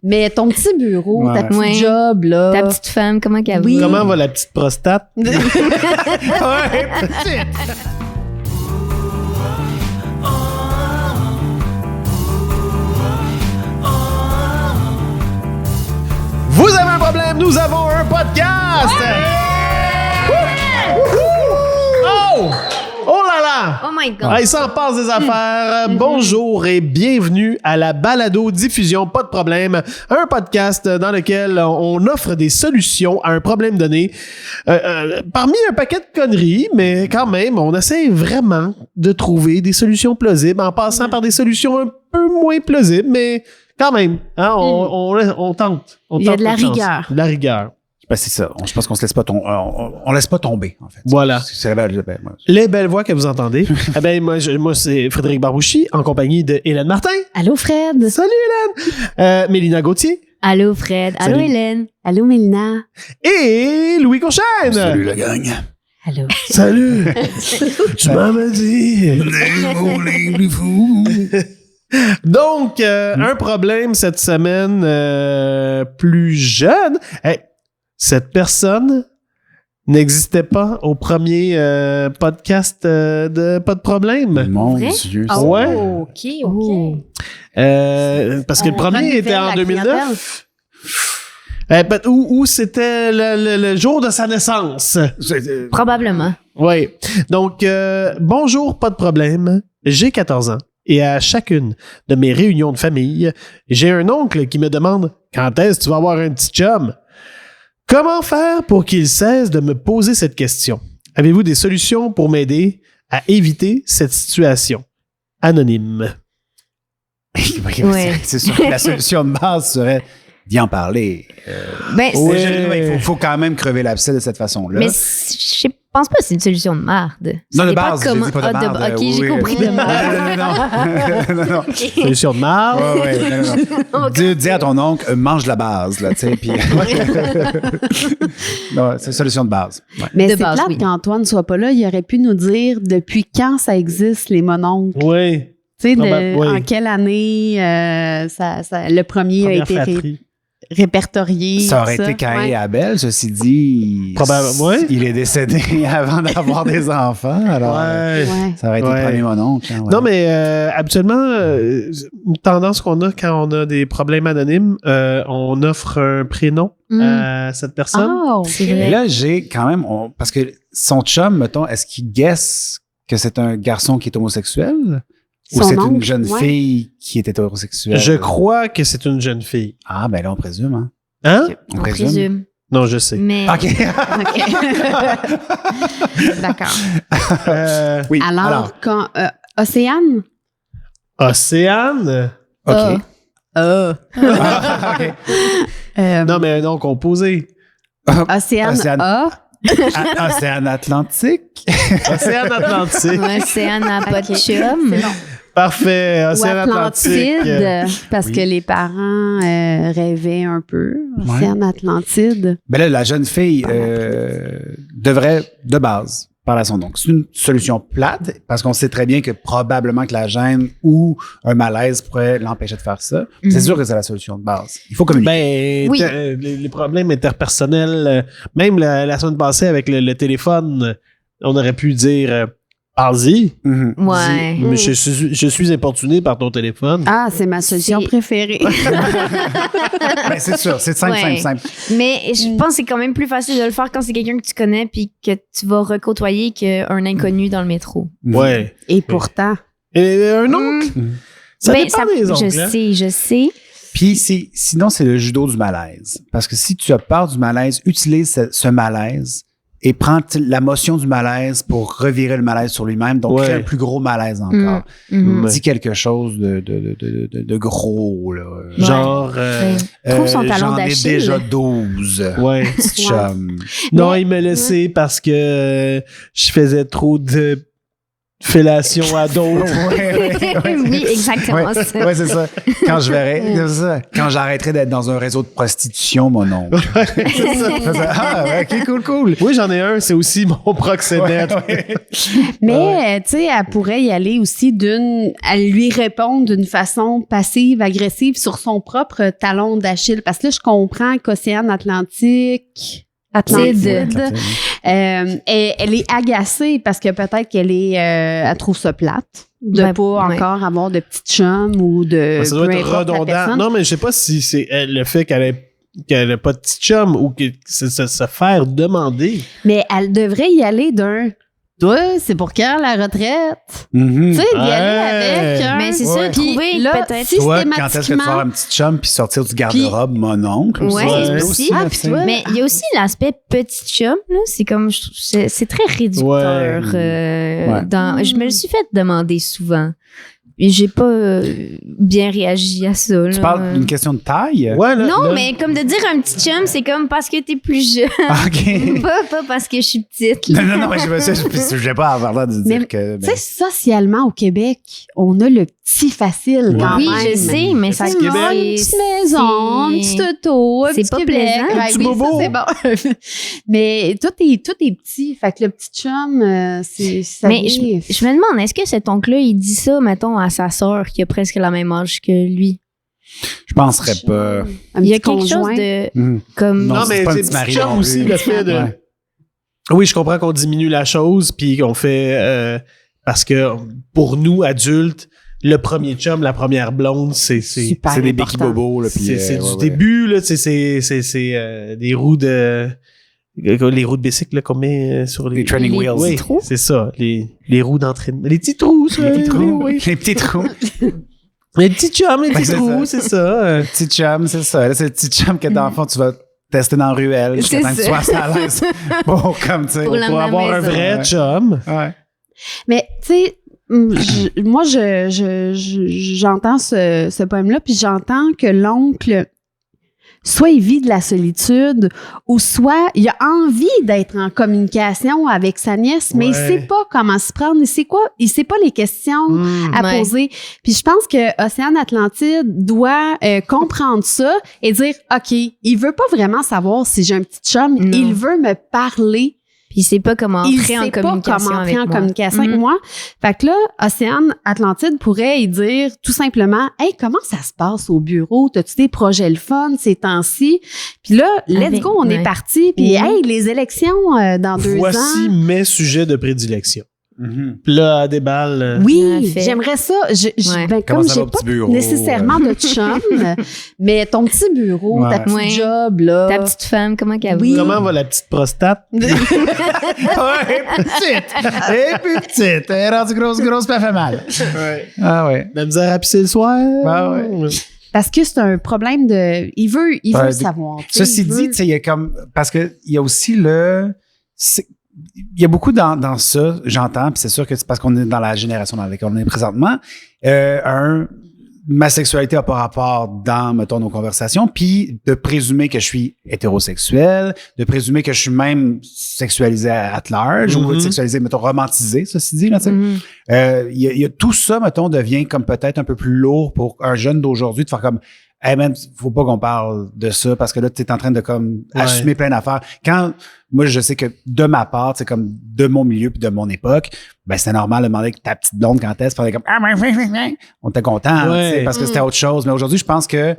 Mais ton petit bureau, ta petite job, là. Ta petite femme, comment qu'elle va? Comment va la petite prostate? Ouais, petite! Vous avez un problème, nous avons un podcast! Oh! Oh là là! Oh my God! Il s'en passe des affaires. Bonjour et bienvenue à la balado-diffusion Pas de problème, un podcast dans lequel on offre des solutions à un problème donné. Parmi un paquet de conneries, mais quand même, on essaie vraiment de trouver des solutions plausibles en passant par des solutions un peu moins plausibles, mais quand même, hein, on tente. Il y a de la rigueur. De la rigueur. Ben, c'est ça. Je pense qu'on se laisse pas on laisse pas tomber, en fait. Voilà. C'est les belles voix que vous entendez. Eh ben, moi, c'est Frédéric Barbouchi, en compagnie de Hélène Martin. Allô, Fred. Salut, Hélène. Mélina Gauthier. Allô, Fred. Allô, Salut. Hélène. Allô, Mélina. Et Louis Courchaine. Salut, la gang. Allô. Salut. Tu m'avais dit. Donc, un problème cette semaine plus jeune. Hey, cette personne n'existait pas au premier podcast de Pas de problème. Mon Vrai? Dieu. Ah ouais? OK. Parce que le premier était en 2009. Ou c'était le jour de sa naissance. Probablement. Oui. Donc, bonjour, pas de problème. J'ai 14 ans. Et à chacune de mes réunions de famille, j'ai un oncle qui me demande « Quand est-ce que tu vas avoir un petit chum? » Comment faire pour qu'il cesse de me poser cette question? Avez-vous des solutions pour m'aider à éviter cette situation? Anonyme. Ouais. C'est sûr que la solution de base serait d'y en parler. Il faut quand même crever l'abcès de cette façon-là. Mais je pense pas que c'est une solution de marde. Non, de base, j'ai dit pas de marde. OK, j'ai compris de marde. Non. Solution de marde. Non. Dis à ton oncle, mange la base, là, tu sais, puis... Non, c'est une solution de base. Ouais. Mais De c'est base, plate oui. qu'Antoine ne soit pas là. Il aurait pu nous dire depuis quand ça existe, les mononcles. Oui. Tu sais, oui. en quelle année le premier a Première été fratrie. répertorié. Ça aurait tout été Caïn Ouais. et Abel, ceci dit. Probablement, ouais. Il est décédé avant d'avoir des enfants, alors Ouais. Ouais. ça aurait été Ouais. le premier mononcle. Hein, ouais. Non, mais habituellement, une tendance qu'on a quand on a des problèmes anonymes, on offre un prénom à cette personne. Oh, C'est Et vrai. là, j'ai quand même... parce que son chum, mettons, est-ce qu'il guesse que c'est un garçon qui est homosexuel? Ou Son c'est une oncle, jeune ouais. fille qui était homosexuelle? Je crois que c'est une jeune fille. Ah, ben là, on présume, hein? Hein? On présume. Non, je sais. Mais OK. D'accord. Oui, Alors, quand Océane? Océane? OK. OK. Non, mais non, composé. Océane A. Océane Atlantique. Océane Atlantique. Océane n'a pas de chum. Parfait. Ou Océane Atlantique. Atlantide, parce Oui. que les parents rêvaient un peu. Ouais. Océane Atlantide. Ben là, la jeune fille devrait, de base, parler à son oncle. C'est une solution plate, parce qu'on sait très bien que probablement que la gêne ou un malaise pourrait l'empêcher de faire ça. C'est sûr que c'est la solution de base. Il faut communiquer. Ben, Oui. les problèmes interpersonnels, même la semaine passée avec le téléphone, on aurait pu dire parle-y. Mhm. Ouais. Mais je suis importuné par ton téléphone. Ah, c'est ma solution C'est- préférée. Ben, c'est sûr, c'est simple, Ouais. simple. Mais je pense que c'est quand même plus facile de le faire quand c'est quelqu'un que tu connais puis que tu vas recôtoyer qu'un inconnu dans le métro. Ouais. Et pourtant. Et un oncle? Ça Ben, dépend des oncles. hein. Je sais. Puis sinon, c'est le judo du malaise. Parce que si tu as peur du malaise, utilise ce malaise et prends la motion du malaise pour revirer le malaise sur lui-même. Donc, Ouais. crée un plus gros malaise encore. Mhm. Ouais. Dis quelque chose de gros, là. Genre, Trouve son talon j'en ai d'Achille. déjà 12. ouais. Petit chum. Non, il m'a laissé parce que je faisais trop de fellation à d'autres. Oui, exactement ça. Ouais, c'est ça. Quand je verrai, c'est ça. Quand j'arrêterai d'être dans un réseau de prostitution, mon oncle. C'est ça. Ah, ok, cool. Oui, j'en ai un, c'est aussi mon proxénète. Mais, tu sais, elle pourrait y aller aussi à lui répondre d'une façon passive, agressive sur son propre talon d'Achille. Parce que là, je comprends qu'Océane Atlantide, elle est agacée parce que peut-être elle trouve ça plate de pas encore avoir de petits chums ou de... Ça doit être redondant. Non, mais je sais pas si c'est le fait qu'elle n'a pas de petit chum ou que se faire demander. Mais elle devrait y aller d'un... Toi, c'est pour quand la retraite? Tu sais, d'y aller avec. Mais c'est ça, trouver là, peut-être. Toi, quand est-ce que tu vas avoir un petit chum puis sortir du garde-robe, mon oncle? Ouais, aussi. puis toi? Mais il y a aussi l'aspect petit chum, là. C'est comme, c'est très réducteur. Je me le suis fait demander souvent. Et j'ai pas bien réagi à ça. Là. Tu parles d'une question de taille? Ouais, non, mais comme de dire un petit chum, c'est comme parce que t'es plus jeune. OK. pas parce que je suis petite. Là. Non, mais je vais pas avoir l'air de dire que... Tu sais, socialement, au Québec, on a le petit facile quand oui, même. Je sais, mais ça c'est une petite maison, une petite auto, un c'est petit pas Québec. plaisant. Ouais, Petit oui, bobo. ça, c'est bon. Mais tout est petit. Fait que le petit chum, ça mais je me demande, est-ce que cet oncle-là, il dit ça, mettons, à sa sœur qui a presque le même âge que lui? Je penserais pas. Un Il y a petit quelque conjoint. chose de... Mm. comme... Non, c'est mais pas un c'est petit petit mari chum non aussi, plus. le fait de... Ouais. Oui, je comprends qu'on diminue la chose, puis qu'on fait... parce que pour nous, adultes, le premier chum, la première blonde, c'est Super C'est des important. béquilles bobos. Là, puis, c'est du ouais. début, là, c'est des roues de... Les roues de bicycle là, qu'on met sur les... Les training Les wheels. Oui, trous? c'est ça, les roues d'entraînement. Les petits trous, ça. Les petits trous. Oui. Les petits trous. Les petits chums, les petits c'est trous, ça. c'est ça. Petit chum, c'est ça. Là, c'est le petit chum que dans le fond, tu vas tester dans la ruelle jusqu'à C'est temps que tu ça. sois à l'aise. Bon, comme tu sais. Pour la Pour avoir un maison. vrai Ouais. chum. Ouais. Mais, tu sais, moi, j'entends ce poème-là, puis j'entends que l'oncle, soit il vit de la solitude, ou soit il a envie d'être en communication avec sa nièce, mais il Ouais. sait pas comment se prendre, il sait pas les questions à Ouais. poser. Puis je pense que Océane Atlantide doit comprendre ça et dire, OK, il veut pas vraiment savoir si j'ai un petit chum, Non. il veut me parler. Puis il sait pas comment Il entrer en sait pas communication comment avec entrer en moi. communication avec Mhm. moi. Fait que là, Océane Atlantide pourrait y dire tout simplement, hey, comment ça se passe au bureau? T'as-tu des projets le fun ces temps-ci? Puis là, let's Avec- go, on est ouais. parti. Puis Mhm. hey, les élections dans 2 ans. Voici mes sujets de prédilection. Mhm. Puis là, elle déballe. Oui, Fait. j'aimerais ça. Ouais. Ben, Comment comme ça j'ai va au pas petit bureau? nécessairement de chum, mais ton petit bureau, Ouais. ta petite Ouais. job, là. Ta petite femme, comment qu'elle Oui. va? Comment va la petite prostate? Ouais, petite. Et plus petite. Elle est rendue grosse, puis elle fait mal. Ouais. Ah ouais. La misère à pisser le soir? Ouais. Parce que c'est un problème de. Il veut Ouais, savoir. tu sais, Ceci il dit, veut- tu sais, il y a comme. Parce qu'il y a aussi il y a beaucoup dans ça, j'entends, puis c'est sûr que c'est parce qu'on est dans la génération dans laquelle on est présentement. Ma sexualité n'a pas rapport dans, mettons, nos conversations, puis de présumer que je suis hétérosexuel, de présumer que je suis même sexualisé à large, ou Mhm. sexualisé, mettons, romantisé, ceci dit, là, tu sais. Mhm. Il y a tout ça, mettons, devient comme peut-être un peu plus lourd pour un jeune d'aujourd'hui de faire comme, hey man, faut pas qu'on parle de ça parce que là, tu es en train de comme Ouais. assumer plein d'affaires. Quand, moi, je sais que de ma part, c'est comme de mon milieu puis de mon époque, ben, c'est normal de demander que ta petite blonde quand est-ce, faire comme, on était content, Ouais. tu sais, parce que c'était autre chose. Mais aujourd'hui, je pense que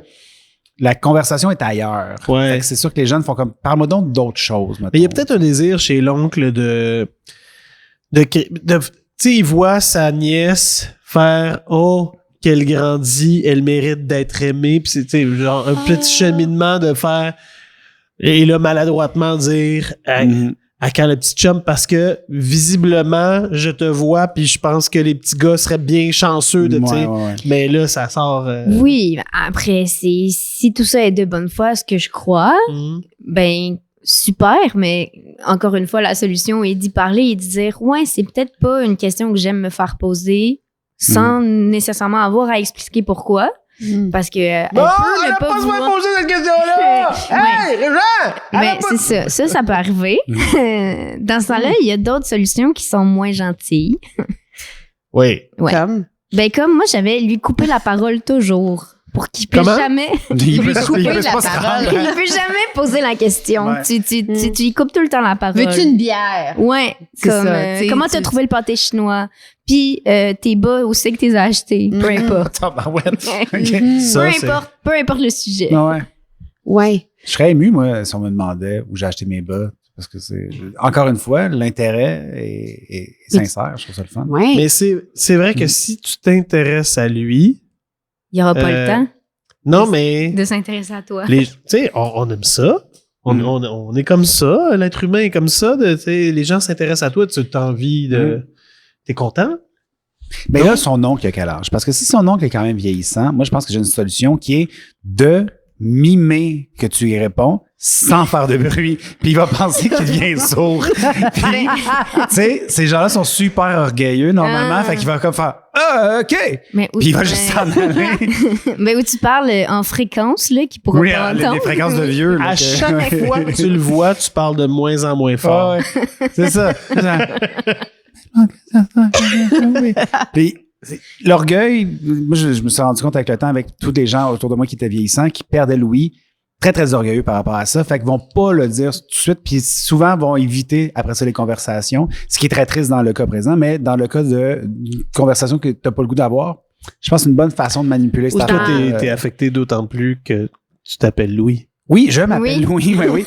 la conversation est ailleurs. Ouais. Fait que c'est sûr que les jeunes font comme, parle-moi donc d'autres choses, mettons. Mais il y a peut-être un désir chez l'oncle tu sais, il voit sa nièce faire, oh, qu'elle grandit, elle mérite d'être aimée, puis c'est, tu sais, genre, un petit cheminement de faire, et là, maladroitement dire, Mhm. à quand le petit chum, parce que, visiblement, je te vois, puis je pense que les petits gars seraient bien chanceux de, tu sais, Ouais. mais là, ça sort... Oui, après, si tout ça est de bonne foi, ce que je crois, ben super, mais encore une fois, la solution est d'y parler et de dire, ouais, c'est peut-être pas une question que j'aime me faire poser sans nécessairement avoir à expliquer pourquoi. Mm. Parce que elle Bon, peut elle ne a pas besoin de vouloir- poser cette question-là! Ouais. Hey, les gens! Elle a Ben, pas- c'est ça. Ça peut arriver. Dans ce temps-là, il y a d'autres solutions qui sont moins gentilles. Oui. Ouais. Comme moi, j'avais lui couper la parole toujours. Pour qu'il puisse jamais. Il peut couper pas la se parole. rendre. Il peut jamais poser la question. Ouais. Tu lui coupes tout le temps la parole. Veux-tu une bière? Ouais. C'est Comme, ça, tu sais, comment t'as trouvé le pâté chinois? Puis tes bas, où c'est que t'es acheté? Peu importe. Tabarouette. OK. Ça, Peu importe le sujet. Ouais. Ouais. Je serais ému, moi, si on me demandait où j'ai acheté mes bas. Parce que encore une fois, l'intérêt est sincère. Je trouve ça le fun. Ouais. Mais c'est vrai que si tu t'intéresses à lui. Il n'y aura pas le temps Non, mais. de s'intéresser à toi. Tu sais, on aime ça. On est comme ça. L'être humain est comme ça. Les gens s'intéressent à toi. Tu as envie de. T'es content? Mais là, son oncle, il a quel âge? Parce que si son oncle est quand même vieillissant, moi, je pense que j'ai une solution qui est de mimer que tu y réponds sans faire de bruit. Puis il va penser qu'il devient sourd. Puis, tu sais, ces gens-là sont super orgueilleux, normalement. Fait qu'il va comme faire « Ah, OK! » Mais Puis il va juste s'en aller. Mais où tu parles en fréquence, là, qui pourra Oui, pas entendre. des fréquences de vieux. Là, À que- chaque fois que tu le vois, tu parles de moins en moins fort. Ah ouais. C'est ça. Puis, l'orgueil, moi, je me suis rendu compte avec le temps, avec tous les gens autour de moi qui étaient vieillissants, qui perdaient l'ouïe, très, très orgueilleux par rapport à ça. Fait qu'ils vont pas le dire tout de suite, puis souvent vont éviter après ça les conversations, ce qui est très triste dans le cas présent, mais dans le cas d'une conversation que t'as pas le goût d'avoir, je pense que c'est une bonne façon de manipuler cette Toi, affaire. t'es affecté d'autant plus que tu t'appelles Louis. Oui, je m'appelle Oui. Louis, oui.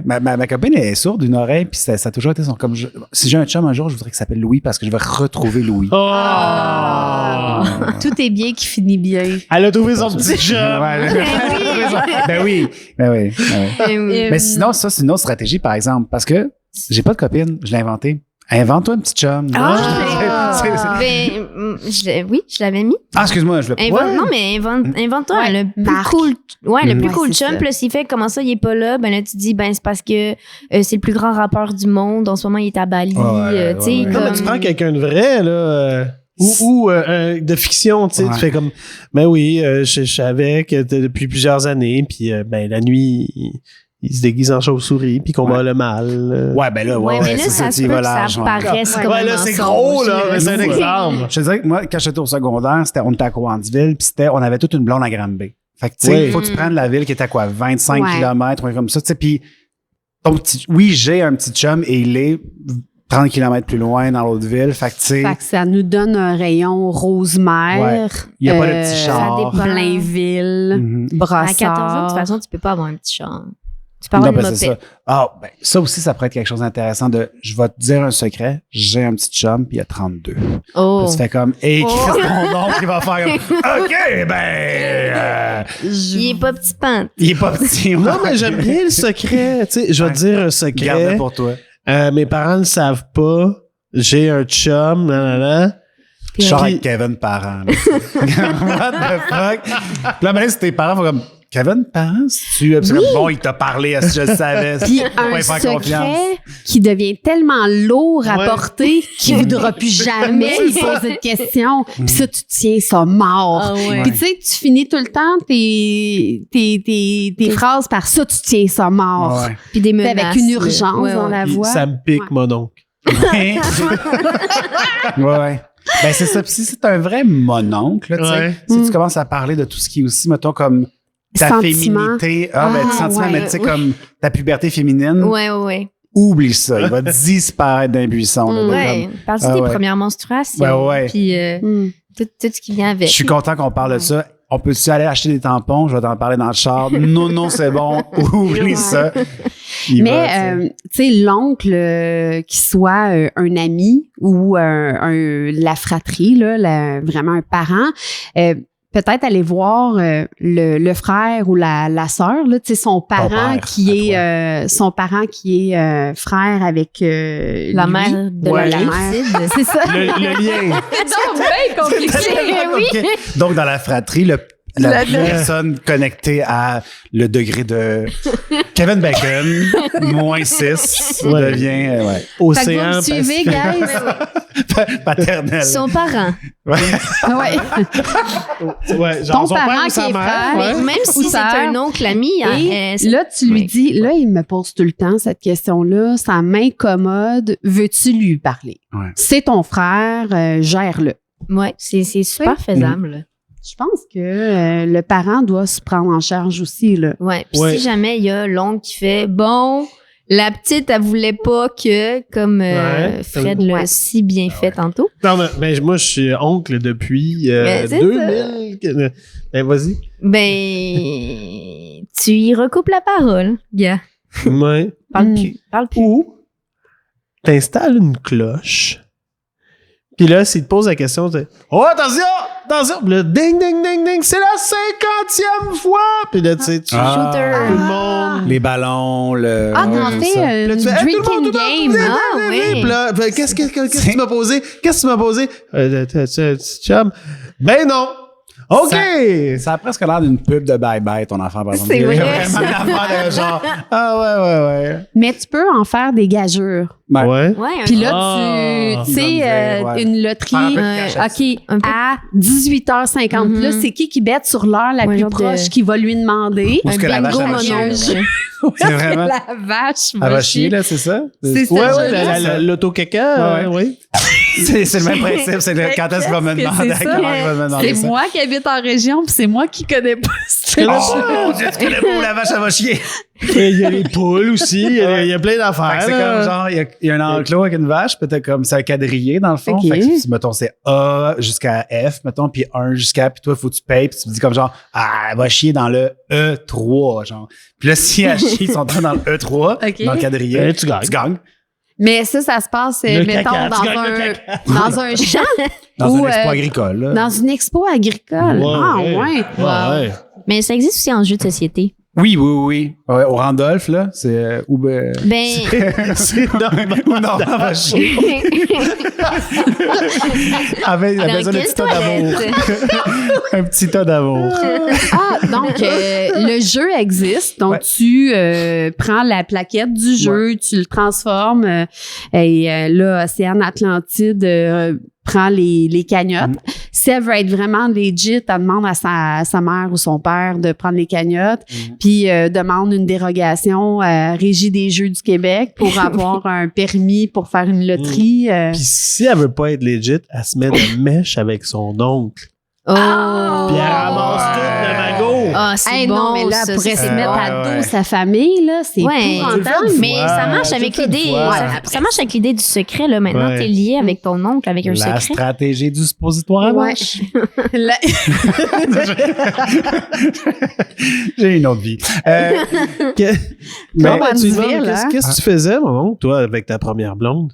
Ma copine est sourde d'une oreille, puis ça a toujours été son comme si j'ai un chum un jour, je voudrais qu'il s'appelle Louis parce que je vais retrouver Louis. Oh! Tout est bien qui finit bien. Elle a trouvé son petit chat. Ben oui. Mais sinon, ça, c'est une autre stratégie, par exemple, parce que j'ai pas de copine, je l'ai inventé. Invente-toi un petit chum. Oui, je l'avais mis. Ah, excuse-moi, je l'ai pas. Non, mais invente-toi Ouais, le plus Marc. cool. Ouais, le plus Ouais, cool c'est chum. ça. Puis là, s'il fait comment ça, il est pas là, ben là, tu dis, ben c'est parce que c'est le plus grand rappeur du monde. En ce moment, il est à Bali. Ouais, tu sais, ouais. Non, mais tu prends quelqu'un de vrai, là. Ou de fiction, tu sais, Ouais. tu fais comme, ben oui, je savais que depuis plusieurs années, puis ben la nuit, il se déguise en chauve-souris, puis combat le mal. Ouais, ben là, Ouais, mais là, c'est ça tu se y peut vas que ça large, ouais. paraisse comme Ouais, un là, c'est mensonge, gros, là, mais c'est un Ouais. exemple. Je te dirais que moi, quand j'étais au secondaire, on était à Cowansville, puis on avait toute une blonde à Granby. Fait que, tu sais, Oui. il faut que tu prennes la ville qui est à quoi, 25 Ouais. km, ou comme ça, tu sais, puis oui, j'ai un petit chum et il est 30 km plus loin dans l'autre ville. Fait que, tu sais, Fait que ça nous donne un rayon Rosemère. il y a pas de petit ça char. dépend. Blainville, Mhm. Brossard. À 14 ans, de toute façon, tu peux pas avoir un petit char. Tu peux Non, avoir une ben, c'est mopette. ça. Ah, ben, ça aussi, ça pourrait être quelque chose d'intéressant de, je vais te dire un secret, j'ai un petit chum, puis il y a 32. Oh. Puis tu fais comme, et Christ, ton nom, il va faire comme, OK, ben, Il est pas petit pente. il est pas petit. Non, mais j'aime bien le secret. Tu sais, je vais te dire un Garde-le secret. pour toi. Mes parents ne le savent pas. J'ai un chum, nanana. Je sors Puis- avec Kevin parent. là. What the fuck? Puis là, ben, si tes parents font comme, Kevin parent, si tu. Puis c'est comme, bon, il t'a parlé, si je le savais. Puis On va un y faire secret confiance. qui devient tellement lourd à Ouais. porter qu'il ne voudra plus jamais y poser de questions. Puis ça, tu tiens ça mort. Ah ouais. Puis tu sais, tu finis tout le temps tes phrases par ça, tu tiens ça mort. Ouais. Puis des Tu sais, menaces. avec une là. urgence Ouais, dans ouais. la Puis voix. ça me pique, Ouais. mon oncle. Ouais. Ben, c'est ça. Puis si c'est un vrai mononcle, là, tu sais, Ouais. si tu commences à parler de tout ce qui est aussi, mettons, comme ta Sentiment. féminité, tes sentiments, ouais. mais tu sais, comme ta puberté féminine, Ouais. oublie ça. Il va disparaître d'un buisson. là, de Ouais. Parle-tu Ah des ouais. premières menstruations? Ouais. Puis Hmm. tout ce qui vient comme, avec. je suis content qu'on parle de ça. On peut-tu aller acheter des tampons? Je vais t'en parler dans le char. Non, c'est bon. Oublie Ouais. ça. Il va, Mais, tu sais, l'oncle, qu'il soit un ami ou la fratrie, là, vraiment un parent, peut-être aller voir le frère ou la sœur, là, tu sais, son parent père, qui à est frère avec La lui. mère de Ouais. la La mère. C'est ça. Le lien. C'est bien compliqué. Oui. Donc, dans la fratrie, la personne connectée à le degré de Kevin Bacon, -6, Ouais. devient Fait que Océan vous me suivez, guys? paternel. Son parent. Ouais. Ouais. Ouais, genre Ton son père parent ou sa qui est mère. frère. Ouais. Mais même si Ou c'est sœur. un oncle ami, Et c'est- là, tu lui Oui. dis, là, il me pose tout le temps cette question-là, ça m'incommode, veux-tu lui parler? Ouais. C'est ton frère, gère-le. ouais, c'est super faisable. Je pense que le parent doit se prendre en charge aussi, là. Ouais. Puis Ouais. si jamais il y a l'oncle qui fait bon, la petite, elle voulait pas que, comme Ouais. Fred Ouais. l'a si bien fait tantôt. Non, mais moi, je suis oncle depuis Mais c'est 2000. Ben, vas-y. Ben, tu y recoupes la parole, gars. Ouais. Parle Mm. plus. Parle plus. Ou t'installes une cloche. Puis là, s'il te pose la question, tu oh, attention! Attention! Puis là, ding, ding, ding, ding, c'est la 50e fois! Puis là, tu sais, tu Ah. Shooter. tout le monde. Les ballons, le. Ah, ouais, t'en j'aime fais ça. une Là, tu fais, hey, drinking tout le monde, game. Ah, oui. Puis là, ben, qu'est-ce que tu m'as posé? Qu'est-ce que tu m'as posé? Petit chum. Ben non! OK! Ça a presque l'air d'une pub de bye-bye, ton enfant, par exemple. C'est Il y a vrai, vraiment une affaire de genre. Ah, ouais. Mais tu peux en faire des gageurs. Ouais. Ouais. Ouais, un- Puis là, Ah. tu sais, Il va me dire, ouais. une Faire un loterie peu de cachette. OK, un peu- à 18h50. Mhm. Là, c'est qui bête sur l'heure la Ouais, plus genre de- proche qui va lui demander? Où est-ce que la vache, bingo elle va chier, mononge. là? C'est vraiment. La vache Elle va chier, là, c'est ça? C'est ça. Ouais, ce ouais, jeu-là, l'auto-caca, Ouais. oui. C'est le même principe. C'est quand est-ce qu'il va me Qu'est-ce que demander à c'est quelle ça? heure il va me demander C'est ça. moi qui habite en région, puis c'est moi qui connais pas ce truc. Oh, Dieu, tu connais pas où la vache, elle va chier. Il y a les poules aussi, il y a plein Fait d'affaires. que c'est là. comme genre, il y a un enclos avec une vache, puis t'as comme, c'est un quadrillé dans le fond. Ok. Fait que, mettons, c'est A jusqu'à F, mettons, puis 1 jusqu'à, puis toi, il faut que tu payes, puis tu te dis comme genre, ah, elle va chier dans le E3, genre. Puis là, si elle chie, ils sont dans le E3, Ok. dans le quadrillé, Tu gagnes. tu gagnes. Mais ça se passe, Le mettons, caca, tu gagnes le dans un champ, Dans Ou, un expo euh, agricole, là. dans une expo agricole. Ah, ouais. Ouais. Mais ça existe aussi en jeu de société. Oui. Ouais, au Randolph, là, c'est, ou, Ben, C'est normal. ou non, elle va chier. Avec dans besoin d'un quelle petit tas d'amour. toilette? Un petit tas d'amour. Ah, donc, le jeu existe. Donc, Ouais. tu prends la plaquette du jeu, tu le transformes. Et là, Océane Atlantide prend les cagnottes. Mm. Si elle veut être vraiment legit, elle demande à sa mère ou son père de prendre les cagnottes, puis demande une dérogation à Régie des Jeux du Québec pour avoir un permis pour faire une loterie. Puis si elle veut pas être legit, elle se met de mèche avec son oncle. Oh! Puis elle ramasse tout le magot. Ah, c'est Hey, bon, non, mais là, ça, elle pourrait ça, se mettre à ouais. dos sa famille, là. C'est Ouais. épouvantable. Mais ça marche tu avec le fais une l'idée. fois. Ça marche avec l'idée du secret, là. Maintenant, Ouais. t'es lié avec ton oncle, avec un La secret. stratégie du suppositoire à Ouais. vache. La- J'ai une autre vie. Mais Comment tu dire, demandes, là? qu'est-ce que tu faisais, mon oncle, toi, avec ta première blonde?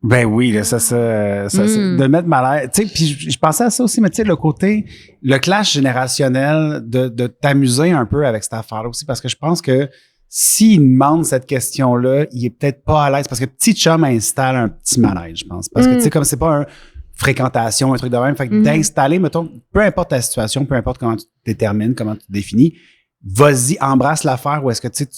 Ben oui, là, ça de mettre mal à l'aise. Tu sais, puis je pensais à ça aussi, mais tu sais, le côté, le clash générationnel de t'amuser un peu avec cette affaire-là aussi, parce que je pense que s'il demande cette question-là, il est peut-être pas à l'aise, parce que petit chum installe un petit malaise, je pense. Parce que, tu sais, comme c'est pas un fréquentation, un truc de même, fait que d'installer, mettons, peu importe ta situation, peu importe comment tu te détermines, comment tu te définis, vas-y, embrasse l'affaire, ou est-ce que, tu sais,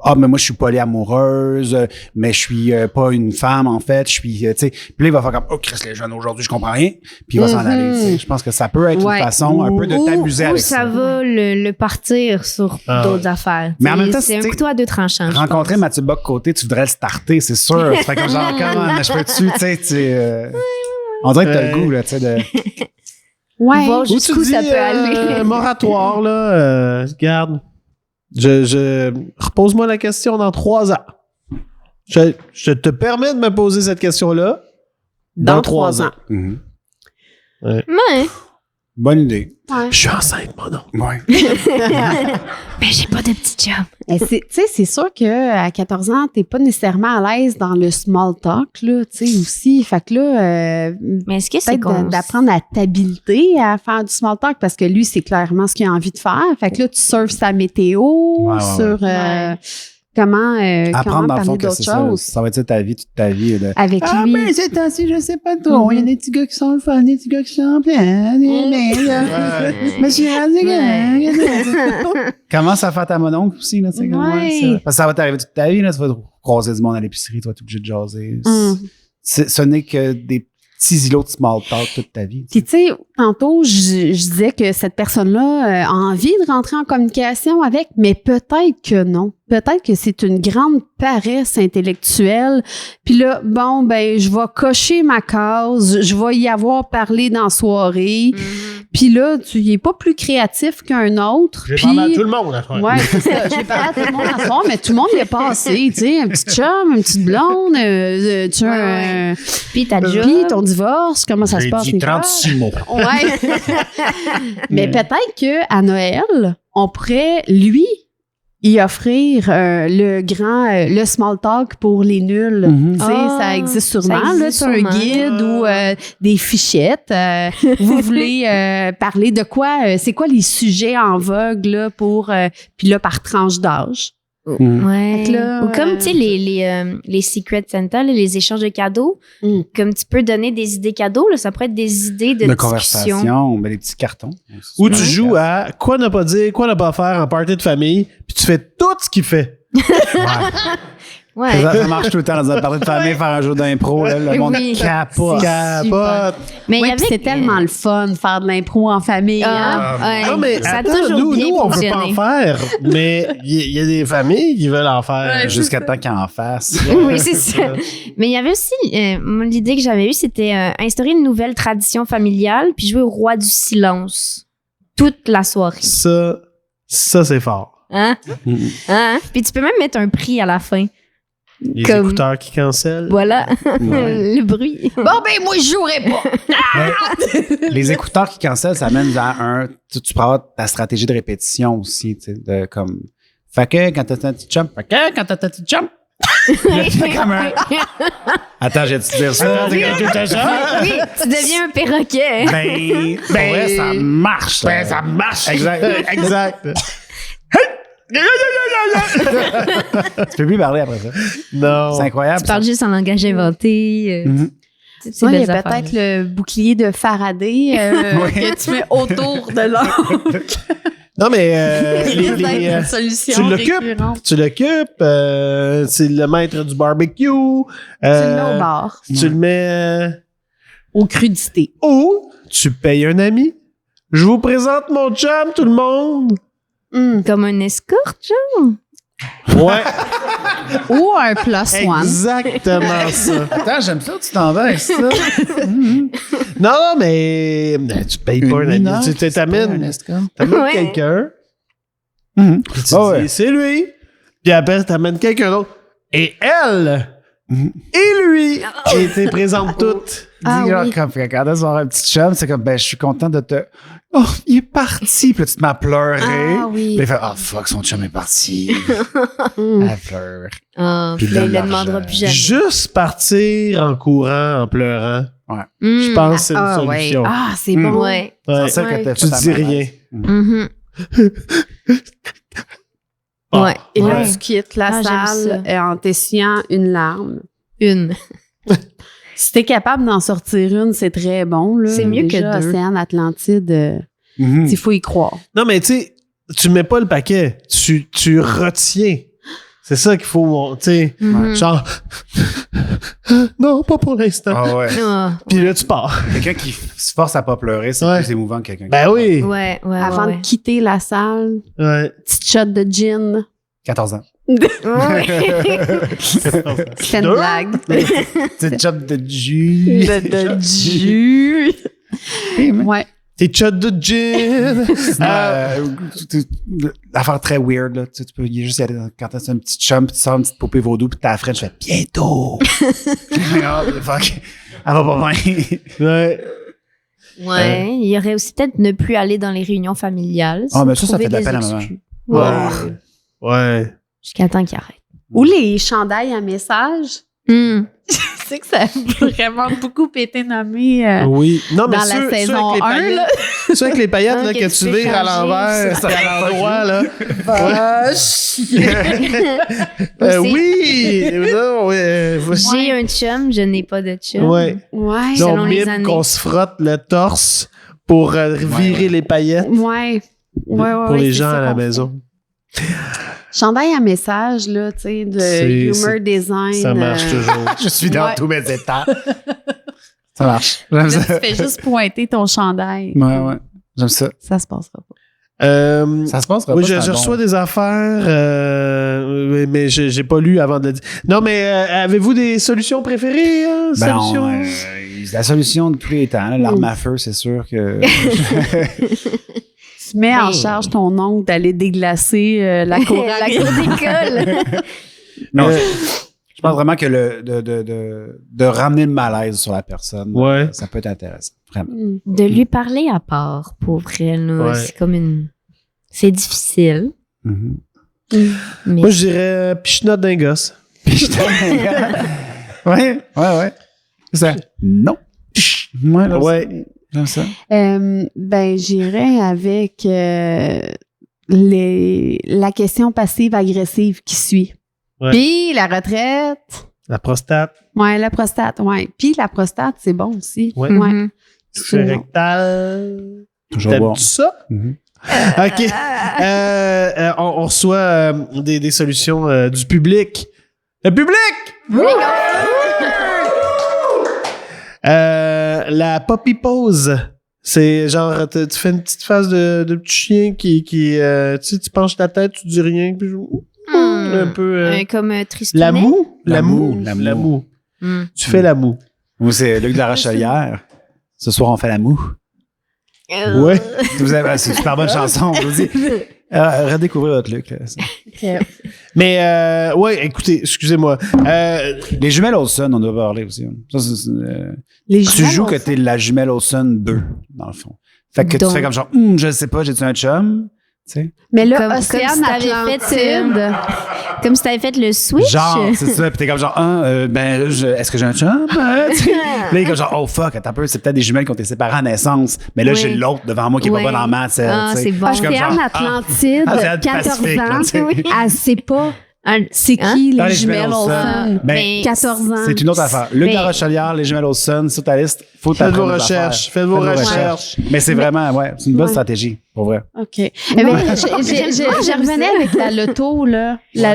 ah, mais moi, je suis polyamoureuse, mais je suis pas une femme, en fait. Je suis, tu sais. Puis là, il va faire comme, oh, Chris, les jeunes aujourd'hui, je comprends rien. Puis il va s'en aller, tu sais. Je pense que ça peut être Ouais. une façon un peu de t'amuser Ou avec ça ça. va le partir sur Ah, d'autres affaires. Mais en même temps, c'est un tu sais, couteau à deux tranchants. je Rencontrer pense. Mathieu Bock-Côté, tu voudrais le starter, c'est sûr. Ça fait comme genre, comment, je peux-tu, tu sais, on dirait que t'as le goût, là, tu sais, de. Ouais. Voir Ou tu jusqu'où dis, ça peut aller. moratoire, là, regarde, repose-moi la question dans 3 ans. Je te permets de me poser cette question-là dans 3 ans. Mhm. Ouais. Bonne idée. Je suis enceinte, mon oncle. Ouais. Mais j'ai pas de petit job. Et tu sais, c'est sûr qu'à 14 ans, t'es pas nécessairement à l'aise dans le small talk, là, tu sais, aussi. Fait que là, Mais est-ce que c'est peut-être d'apprendre à t'habiliter à faire du small talk parce que lui, c'est clairement ce qu'il a envie de faire. Fait que là, tu surfes sa météo Ouais. sur... comment Apprendre dans le parler fond que d'autres c'est ça. choses Ça va être ça ta vie, toute ta vie. De... avec Ah, lui. mais c'est temps-ci, je sais pas trop. Il y a des petits gars qui sont le fun, des petits gars qui sont pleins. Monsieur, commence à faire ta mononcle aussi, là, tu sais, comment Ouais. ça. Parce que ça va t'arriver toute ta vie, là. Tu vas croiser du monde à l'épicerie, tu vas être obligé de jaser. Ce n'est que des petits îlots de small talk toute ta vie. Puis, tu sais, tantôt, je disais que cette personne-là a envie de rentrer en communication avec, mais peut-être que non. Peut-être que c'est une grande paresse intellectuelle. Puis là, bon, ben, je vais cocher ma case, je vais y avoir parlé dans la soirée. Puis là, tu y es pas plus créatif qu'un autre. J'ai Puis- parlé à tout le monde à faire. Ouais, c'est ça. J'ai parlé à tout le monde à soir, mais tout le monde y est passé, tu sais. Un petit chum, une petite blonde, tu as Puis ta job. puis ton divorce, comment ça se passe? dit Nicolas? 36 mots. Ouais. Mais peut-être qu'à Noël, on pourrait, lui, y offrir le small talk pour les nuls. Mhm. Tu sais, Ah, ça existe sûrement. ça Là, existe c'est un sûrement. guide ou des fichettes. Vous voulez parler de quoi? C'est quoi les sujets en vogue là, pour... puis là, par tranche d'âge. Ouais. Fait que là, Ou comme, tu sais, les Secret Santa, là, les échanges de cadeaux. Comme tu peux donner des idées cadeaux, là, ça pourrait être des idées de discussion. conversation, ben, des petits cartons. Où tu joues à quoi ne pas dire, quoi ne pas faire en party de famille, puis tu fais tout ce qu'il fait. Ouais. Ça marche tout le temps dans un party de famille, faire un jeu d'impro. Là, le monde Oui. capote. Capote. Mais il Ouais, y puis avait... c'est tellement le fun de faire de l'impro en famille. hein? Ouais. Non, mais ça a attends, toujours bien nous, on veut pas fonctionné. en faire, mais il y a des familles qui veulent en faire. Jusqu'à temps qu'il en fasse. Oui, c'est ça. Mais il y avait aussi, moi, l'idée que j'avais eue, c'était instaurer une nouvelle tradition familiale puis jouer au roi du silence toute la soirée. Ça, c'est fort. Hein? Hein? Puis tu peux même mettre un prix à la fin. Les Comme- écouteurs qui cancellent. Voilà, Ouais. le bruit. Bon, ben moi, je jouerai pas. Les écouteurs qui cancellent, ça amène à tu peux avoir ta stratégie de répétition aussi, tu sais, de comme. Fait que quand t'as un petit jump, fait que quand t'as un petit jump. C'est comme un. Attends, j'ai dû dire ça. Oui, tu deviens un perroquet. Ben, ouais, ça marche. Ben, ça marche. Exact. Exact. Tu peux plus parler après ça. Non. C'est incroyable. Tu parles juste en langage inventé. Mhm. C'est Ouais, il y belles a affaires. peut-être le bouclier de Faraday que tu mets autour de l'oncle. Non, mais Une solution tu l'occupes. récurrente. Tu l'occupes. C'est le maître du barbecue. Tu le mets au bar. Tu le mets. Aux crudités. Ou tu payes un ami. Je vous présente mon chum, tout le monde. Comme un escorte, genre? Ouais. Ou un plus one. Exactement ça. Attends, j'aime ça, tu t'en vas avec ça. Non, mais tu payes pas un ami. Tu t'amènes Ouais. quelqu'un. Mhm. Puis tu Ah dis, ouais. c'est lui. Puis après, tu t'amènes quelqu'un d'autre. Et elle et lui qui étaient présentes toutes. Ah Dis, genre, oui. quand elle a un petit chum, c'est comme, ben, je suis content de te. Oh, il est parti. Puis là, tu te mets à pleurer. Ah oui. Puis il fait, oh fuck, son chum est parti. Mm. Elle pleure. Ah, Puis puis là, il donne le demandera l'argent. plus jamais. Juste partir en courant, en pleurant. Je pense que c'est une Ah ouais. solution. Ah, c'est Mm. bon. Ouais. Ouais. C'est ça Ouais. que t'as Tu fait. dis rien. Mhm. Ah, Ouais. Et là, ouais. tu quittes la Ah, j'aime salle en t'essuyant une larme. Une. Si t'es capable d'en sortir une, c'est très bon. Là. C'est mieux que Déjà, deux. Océane Atlantide, Mhm. il faut y croire. Non, mais tu sais, tu mets pas le paquet. Tu retiens. C'est ça qu'il faut, tu sais. Mhm. Genre, non, pas pour l'instant. Ah ouais. Ah. Puis là, tu pars. Quelqu'un qui se force à pas pleurer, c'est Ouais. plus émouvant que quelqu'un qui. Ben oui. Ouais, ouais, Avant ouais. de quitter la salle, Ouais. petite shot de gin. 14 ans. Ouais. C'était une Deux? blague. Petit job de jus. de jus. Ouais. Tes shots de gin. L'affaire très weird, là. Tu peux juste y aller quand t'as un petit chum, puis tu sors une petite poupée vaudou, puis t'as la French, je fais bientôt. Oh, fuck. Elle va pas bien. Ouais. Ouais. Il y aurait aussi peut-être ne plus aller dans les réunions familiales. Ah, mais ça Trouver fait de la des peine à maman. excuses. Ouais. Ouais. Jusqu'à temps qu'il arrête. Ou les chandails à message. Hmm. Tu sais que ça a vraiment beaucoup été nommé Oui. Non, mais dans ceux, la saison ceux 1. avec les là. paillettes, ceux avec les paillettes Ah, là, que que tu tu peux vires à changer, l'envers, ça. à l'endroit, là. Aussi. Oui! Non, J'ai un chum, je n'ai pas de chum. ouais. Ouais. Selon Donc, les mime années. qu'on se frotte le torse pour virer les paillettes Ouais. pour les gens c'est à ça la qu'on maison. fait. Chandail à message, là, tu sais, de C'est- humor design. Ça marche toujours. Je suis dans Ouais. tous mes états. Ça marche. J'aime Là, ça. tu fais juste pointer ton chandail. Ouais. J'aime ça. Ça se passera pas. Ça se passe Oui, pas. je c'est un reçois bon- des affaires, mais j'ai pas lu avant de le dire. Non, mais avez-vous des solutions préférées? Hein? Ben, Solutions? la solution de tous les temps, là, l'arme à feu, c'est sûr que. Tu mets en Ben. charge ton oncle d'aller déglacer la cour La cour d'école. Non, je pense vraiment que de ramener le malaise sur la personne, Ouais. ça peut être intéressant. Vraiment. De lui parler à part, pour elle, là, Ouais. c'est comme une... C'est difficile, Mhm. mais... Moi, je dirais pichenote d'un gosse. Puis je ouais. C'est ça. Non. Ouais, là, Ouais. j'aime ça. Ben, j'irais avec la question passive-agressive qui suit. Ouais. Puis la retraite. La prostate, Ouais, la prostate, ouais. Puis la prostate, c'est bon aussi. Ouais. Mhm. c'est rectal. Toujours bon. T'aimes-tu ça? Mhm. OK. On reçoit des solutions du public. Le public! Oui. La poppy pose. C'est genre, tu fais une petite face de petit chien qui tu sais, tu penches ta tête, tu dis rien, puis un peu... Comme Tristounet. la moue? La moue. La La moue. moue. Mm. Tu fais la moue. Moi, c'est Luc de la Rochelière. Ce soir, on fait la moue. Ouais. C'est une super bonne chanson. Je vous dis. Redécouvrez votre Luc. Là. Mais, ouais, écoutez, excusez-moi. Les jumelles Olsen, on doit parler aussi. Ça, Les tu jumelles joues que Olsen. t'es la jumelle Olsen 2, dans le fond. Fait que Donc. tu fais comme genre, je sais pas, j'ai-tu un chum? Tu sais? Mais là, Comme Océane si t'avais fait, Atlantide. Comme si t'avais fait le switch. Genre, c'est ça. Puis t'es comme genre, est-ce que j'ai un chum? Tu sais. Puis là, il est comme genre, oh fuck, attends un peu, c'est peut-être des jumelles qui ont été séparées à naissance. Mais là, Oui. j'ai l'autre devant moi qui est Ouais. pas bonne en maths. Ah, tu sais. c'est bon. Je suis comme Océane genre, Atlantide, c'est 14 Pacifique, là, ans. tu sais. Elle sait pas c'est qui Hein? les Dans les jumelles jumelles Olsen. Olsen. Ben, 14 ans. C'est une autre affaire. Luc Mais- de la Rochelière, les jumelles Olsen, sur ta liste, faut Faites vos t'apprendre des recherches. affaires. Faites vos recherches. Mais c'est vraiment, c'est une bonne Ouais. stratégie, pour vrai. OK. Mais je revenais avec la loto, là. La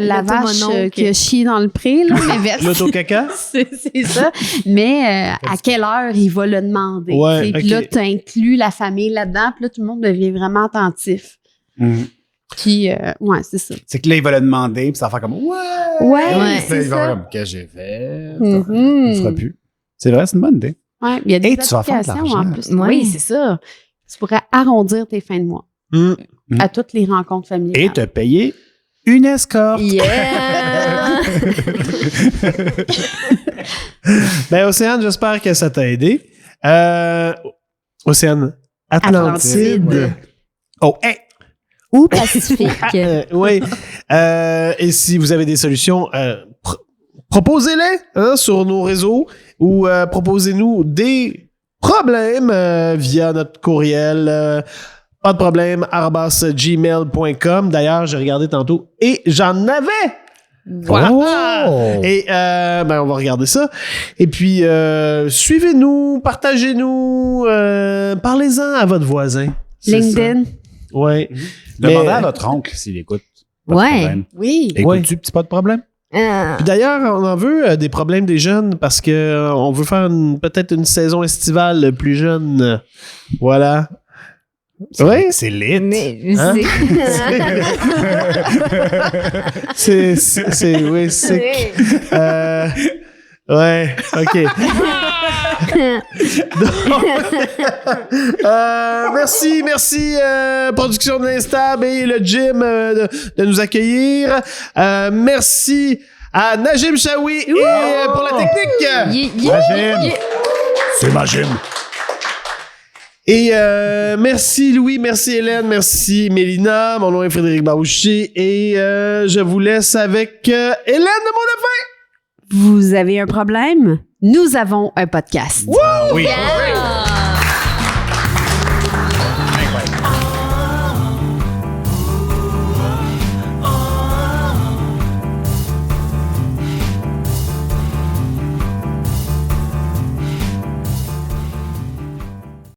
L'auto vache monocle. qui a chié dans le pré, là. Mais versus- L'autocaca? c'est ça. Mais à quelle heure il va le demander? Ouais, tu sais. Puis ok. là, tu inclus la famille là-dedans. Puis là, tout le monde devient vraiment attentif. Mhm. Puis, ouais, c'est ça. C'est que là, il va le demander, puis ça va faire comme, ouais! Ouais, Ouais. c'est Il va faire ça. comme, qu'est-ce que j'ai fait? Mhm. Il le fera plus. C'est vrai, c'est une bonne idée. Ouais, il y a des Et tu vas faire de applications en l'argent. plus. Ouais. Oui, c'est ça. Tu pourrais arrondir tes fins de mois Hmm. à toutes les rencontres familiales. Et te payer une escorte. Yeah! Ben, Océane, j'espère que ça t'a aidé. Océane, Atlantide. Atlantide. Oh, hey! Ou Pacifique. Oui. Et si vous avez des solutions, proposez-les hein, sur nos réseaux ou proposez-nous des problèmes via notre courriel. Pas de problème, @gmail.com. D'ailleurs, j'ai regardé tantôt et j'en avais. Voilà. Oh! Et ben on va regarder ça. Et puis suivez-nous, partagez-nous, parlez-en à votre voisin. C'est LinkedIn. ça. Ouais. Demandez Mais- à votre oncle s'il écoute. Pas de Ouais. problème. Oui. Écoutes-tu, petit pas de problème? Ah. Puis d'ailleurs, on en veut des problèmes des jeunes parce que on veut faire peut-être une saison estivale plus jeune. Voilà. Oui, C'est lit. Mais Hein? c'est- oui, c'est ouais, OK. Merci, Production de l'Instab et le gym de nous accueillir. Merci à Najim Chaoui et, pour la technique. Magim. C'est Magim. Et merci Louis, merci Hélène, merci Mélina. Mon nom est Frédéric Baroucher et je vous laisse avec Hélène de Mot de fin. Vous avez un problème? Nous avons un podcast. Oui. Yeah!